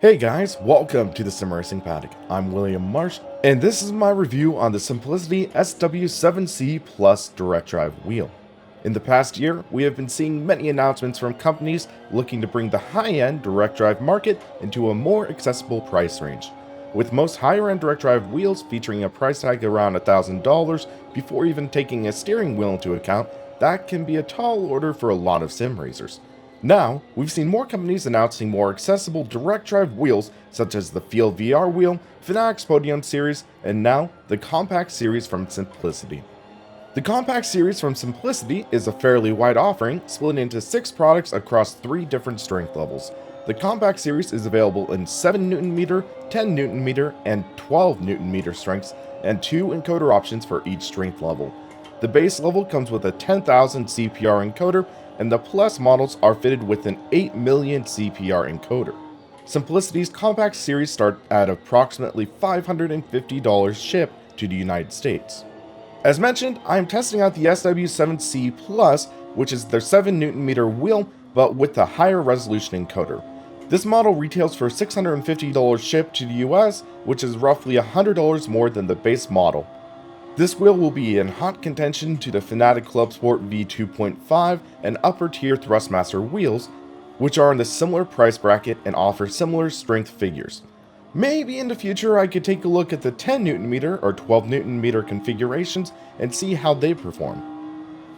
Hey guys, welcome to the SimRacingPaddock. I'm William Marsh, and this is my review on the SimPlicity SW7C Plus direct drive wheel. In the past year, we have been seeing many announcements from companies looking to bring the high-end direct drive market into a more accessible price range, with most higher-end direct drive wheels featuring a price tag around $1,000 before even taking a steering wheel into account. That can be a tall order for a lot of sim racers. Now, we've seen more companies announcing more accessible direct drive wheels such as the Field VR wheel, Fanatics Podium series, and now the Compact series from SimPlicity. The Compact series from SimPlicity is a fairly wide offering, split into 6 products across 3 different strength levels. The Compact series is available in 7Nm, 10Nm, and 12Nm strengths, and 2 encoder options for each strength level. The base level comes with a 10,000 CPR encoder, and the Plus models are fitted with an 8 million CPR encoder. SimPlicity's Compact series start at approximately $550 shipped to the United States. As mentioned, I am testing out the SW7C Plus, which is their 7Nm wheel, but with a higher resolution encoder. This model retails for $650 shipped to the US, which is roughly $100 more than the base model. This wheel will be in hot contention to the Fanatec Club Sport V2.5 and upper tier Thrustmaster wheels, which are in the similar price bracket and offer similar strength figures. Maybe in the future I could take a look at the 10Nm or 12Nm configurations and see how they perform.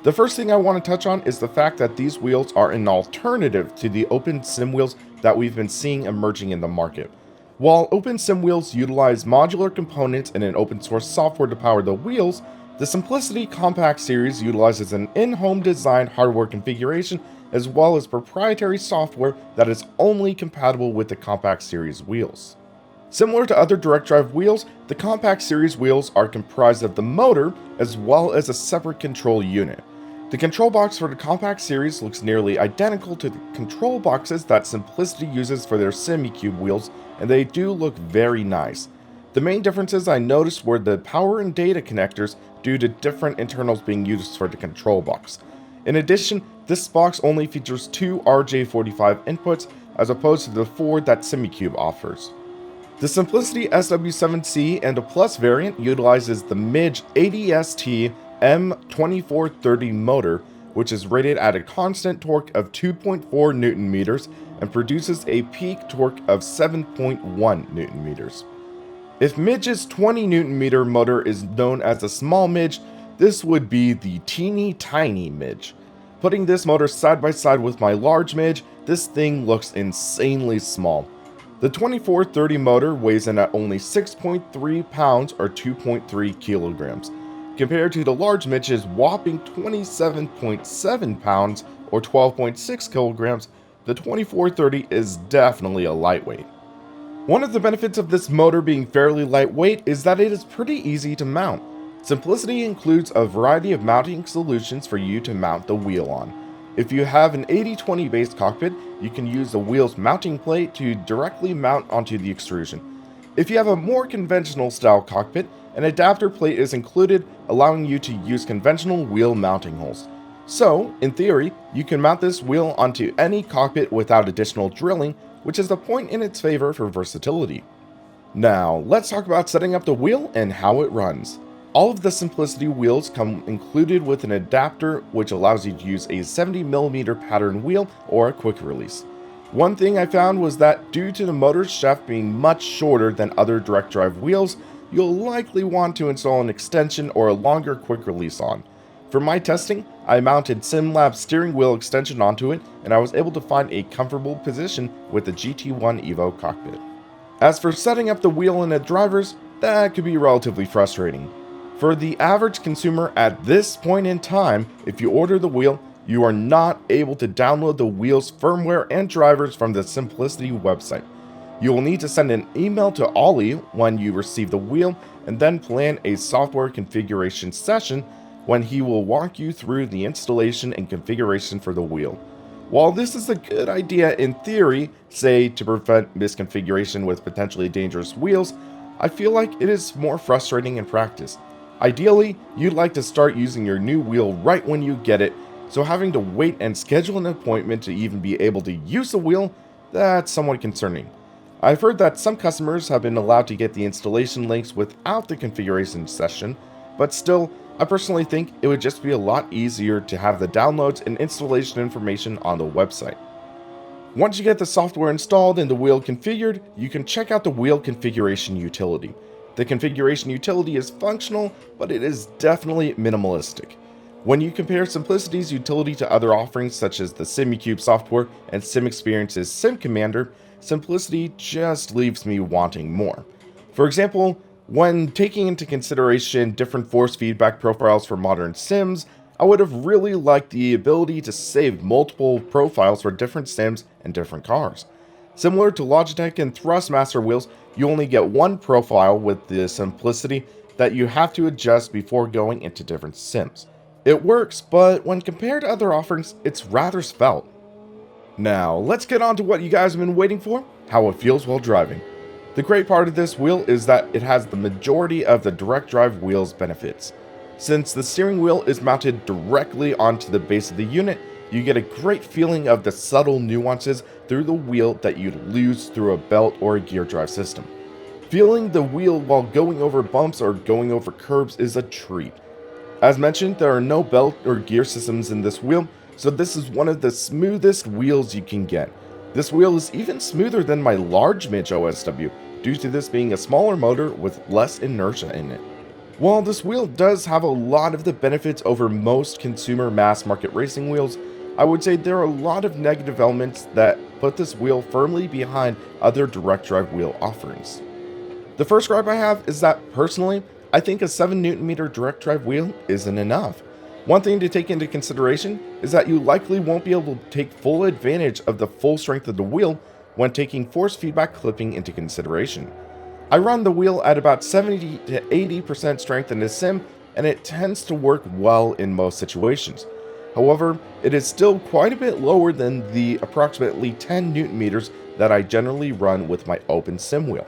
The first thing I want to touch on is the fact that these wheels are an alternative to the open sim wheels that we've been seeing emerging in the market. While open sim wheels utilize modular components and an open source software to power the wheels, the SimPlicity Compact series utilizes an in-home designed hardware configuration as well as proprietary software that is only compatible with the Compact series wheels. Similar to other direct drive wheels, the Compact series wheels are comprised of the motor as well as a separate control unit. The control box for the Compact series looks nearly identical to the control boxes that SimPlicity uses for their SimiCube wheels, and they do look very nice. The main differences I noticed were the power and data connectors due to different internals being used for the control box. In addition, this box only features 2 RJ45 inputs as opposed to the 4 that SimiCube offers. The SimPlicity SW7C and the Plus variant utilizes the MIDGE ADST M2430 motor, which is rated at a constant torque of 2.4 Nm and produces a peak torque of 7.1 Nm. If MIDGE's 20 Nm motor is known as a small MIDGE, this would be the teeny tiny MIDGE. Putting this motor side by side with my large MIDGE, this thing looks insanely small. The 2430 motor weighs in at only 6.3 pounds or 2.3 kilograms. Compared to the large MIDGE's whopping 27.7 pounds or 12.6 kilograms, the 2430 is definitely a lightweight. One of the benefits of this motor being fairly lightweight is that it is pretty easy to mount. SimPlicity includes a variety of mounting solutions for you to mount the wheel on. If you have an 80/20 base cockpit, you can use the wheel's mounting plate to directly mount onto the extrusion. If you have a more conventional style cockpit, an adapter plate is included, allowing you to use conventional wheel mounting holes. So, in theory, you can mount this wheel onto any cockpit without additional drilling, which is a point in its favor for versatility. Now, let's talk about setting up the wheel and how it runs. All of the SimPlicity wheels come included with an adapter which allows you to use a 70mm pattern wheel or a quick release. One thing I found was that due to the motor's shaft being much shorter than other direct drive wheels, you'll likely want to install an extension or a longer quick release on. For my testing, I mounted SimLab's steering wheel extension onto it, and I was able to find a comfortable position with the GT1 Evo cockpit. As for setting up the wheel in the drivers, that could be relatively frustrating. For the average consumer at this point in time, if you order the wheel, you are not able to download the wheel's firmware and drivers from the SimPlicity website. You will need to send an email to Ollie when you receive the wheel and then plan a software configuration session when he will walk you through the installation and configuration for the wheel. While this is a good idea in theory, say to prevent misconfiguration with potentially dangerous wheels, I feel like it is more frustrating in practice. Ideally, you'd like to start using your new wheel right when you get it, so having to wait and schedule an appointment to even be able to use the wheel, that's somewhat concerning. I've heard that some customers have been allowed to get the installation links without the configuration session, but still, I personally think it would just be a lot easier to have the downloads and installation information on the website. Once you get the software installed and the wheel configured, you can check out the wheel configuration utility. The configuration utility is functional, but it is definitely minimalistic. When you compare SimPlicity's utility to other offerings such as the SimCube software and SimExperience's Sim Commander, SimPlicity just leaves me wanting more. For example, when taking into consideration different force feedback profiles for modern Sims, I would have really liked the ability to save multiple profiles for different Sims and different cars. Similar to Logitech and Thrustmaster wheels, you only get one profile with the SimPlicity that you have to adjust before going into different Sims. It works, but when compared to other offerings, it's rather svelte. Now, let's get on to what you guys have been waiting for, how it feels while driving. The great part of this wheel is that it has the majority of the direct drive wheel's benefits. Since the steering wheel is mounted directly onto the base of the unit, you get a great feeling of the subtle nuances through the wheel that you'd lose through a belt or a gear drive system. Feeling the wheel while going over bumps or going over curbs is a treat. As mentioned, there are no belt or gear systems in this wheel, so this is one of the smoothest wheels you can get. This wheel is even smoother than my large Midge OSW, due to this being a smaller motor with less inertia in it. While this wheel does have a lot of the benefits over most consumer mass market racing wheels, I would say there are a lot of negative elements that put this wheel firmly behind other direct drive wheel offerings. The first gripe I have is that personally, I think a 7Nm direct drive wheel isn't enough. One thing to take into consideration is that you likely won't be able to take full advantage of the full strength of the wheel when taking force feedback clipping into consideration. I run the wheel at about 70 to 80% strength in this sim, and it tends to work well in most situations. However, it is still quite a bit lower than the approximately 10 Nm that I generally run with my open sim wheel.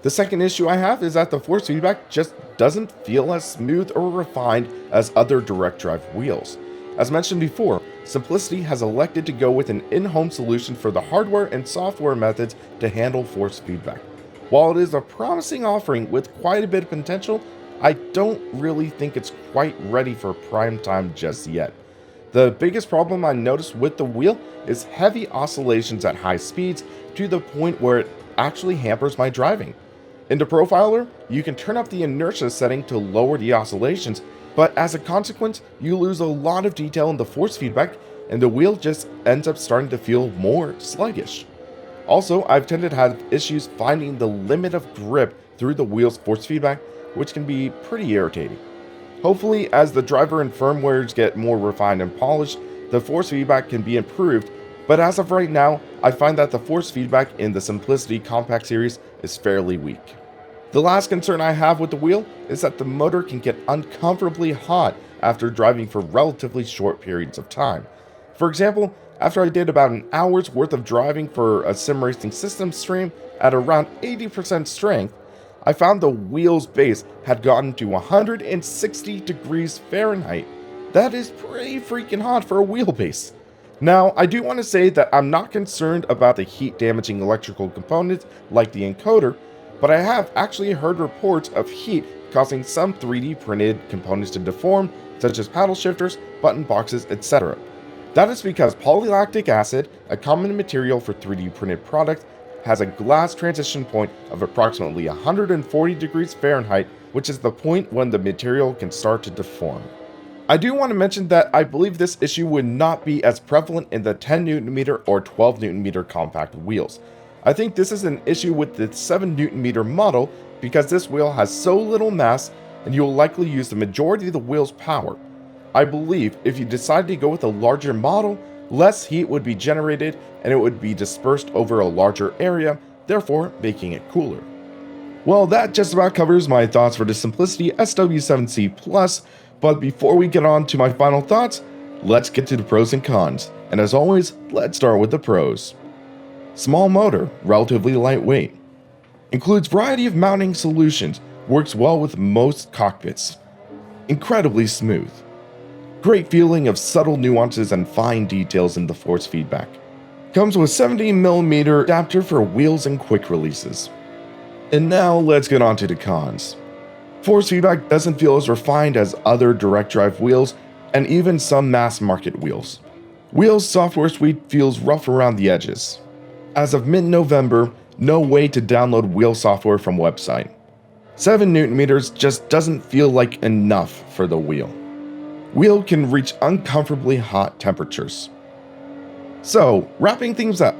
The second issue I have is that the force feedback just doesn't feel as smooth or refined as other direct drive wheels. As mentioned before, SimPlicity has elected to go with an in-home solution for the hardware and software methods to handle force feedback. While it is a promising offering with quite a bit of potential, I don't really think it's quite ready for prime time just yet. The biggest problem I noticed with the wheel is heavy oscillations at high speeds to the point where it actually hampers my driving. In the profiler, you can turn up the inertia setting to lower the oscillations, but as a consequence, you lose a lot of detail in the force feedback and the wheel just ends up starting to feel more sluggish. Also, I've tended to have issues finding the limit of grip through the wheel's force feedback, which can be pretty irritating. Hopefully, as the driver and firmwares get more refined and polished, the force feedback can be improved, but as of right now, I find that the force feedback in the SimPlicity Compact series is fairly weak. The last concern I have with the wheel is that the motor can get uncomfortably hot after driving for relatively short periods of time. For example, after I did about an hour's worth of driving for a sim racing system stream at around 80% strength, I found the wheel's base had gotten to 160 degrees Fahrenheit. That is pretty freaking hot for a wheelbase. Now, I do want to say that I'm not concerned about the heat damaging electrical components like the encoder, but I have actually heard reports of heat causing some 3D printed components to deform, such as paddle shifters, button boxes, etc. That is because polylactic acid, a common material for 3D printed products, has a glass transition point of approximately 140 degrees Fahrenheit, which is the point when the material can start to deform. I do want to mention that I believe this issue would not be as prevalent in the 10Nm or 12Nm compact wheels. I think this is an issue with the 7Nm model because this wheel has so little mass and you will likely use the majority of the wheel's power. I believe if you decide to go with a larger model, less heat would be generated and it would be dispersed over a larger area, therefore making it cooler. Well, that just about covers my thoughts for the SimPlicity SW7C Plus, but before we get on to my final thoughts, let's get to the pros and cons. And as always, let's start with the pros. Small motor, relatively lightweight. Includes variety of mounting solutions, works well with most cockpits. Incredibly smooth. Great feeling of subtle nuances and fine details in the force feedback. Comes with 17mm adapter for wheels and quick releases. And now let's get on to the cons. Force feedback doesn't feel as refined as other direct drive wheels and even some mass market wheels. Wheels software suite feels rough around the edges. As of mid-November, no way to download wheel software from website. 7Nm just doesn't feel like enough for the wheel. Wheel can reach uncomfortably hot temperatures. So, wrapping things up,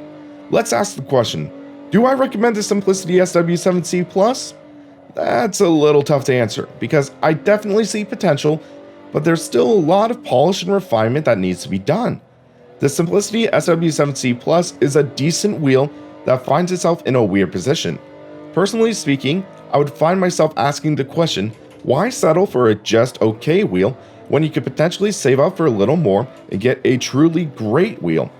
let's ask the question, do I recommend the SimPlicity SW7C Plus? That's a little tough to answer, because I definitely see potential, but there's still a lot of polish and refinement that needs to be done. The SimPlicity SW7C Plus is a decent wheel that finds itself in a weird position. Personally speaking, I would find myself asking the question, why settle for a just okay wheel when you could potentially save up for a little more and get a truly great wheel?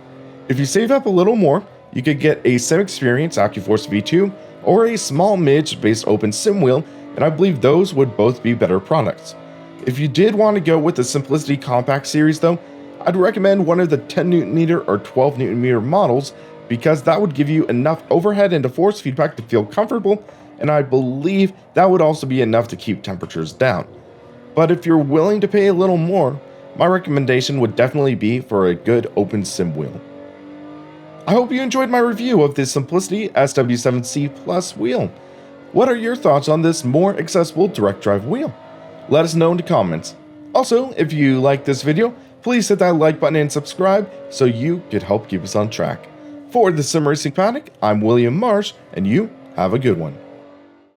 If you save up a little more, you could get a SimExperience AccuForce V2 or a small midge-based open sim wheel, and I believe those would both be better products. If you did want to go with the SimPlicity Compact series though, I'd recommend one of the 10Nm or 12Nm models because that would give you enough overhead into force feedback to feel comfortable, and I believe that would also be enough to keep temperatures down. But if you're willing to pay a little more, my recommendation would definitely be for a good open sim wheel. I hope you enjoyed my review of the SimPlicity SW7C Plus wheel. What are your thoughts on this more accessible direct drive wheel? Let us know in the comments. Also, if you like this video, please hit that like button and subscribe so you could help keep us on track. For the Sim Racing Paddock, I'm William Marsh, and you have a good one.